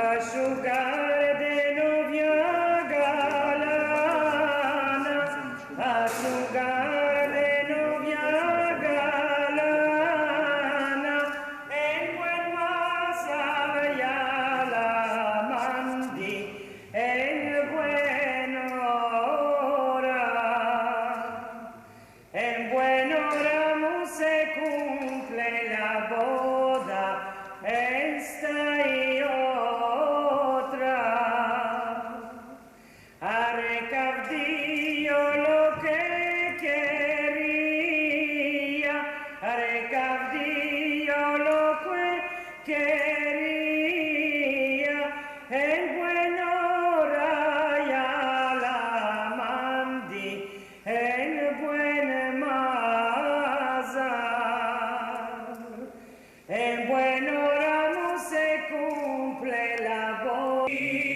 asciugar de novia galana, asciugar de novia galana, en buen masal ya la mandi, en buen hora. En buen hora se cumple la boda, esta y otra. A recabdillo lo que quería, a recabdillo lo que quería, en buen hora ya la mandi, en buen masal. En buen hora se cumple la boda.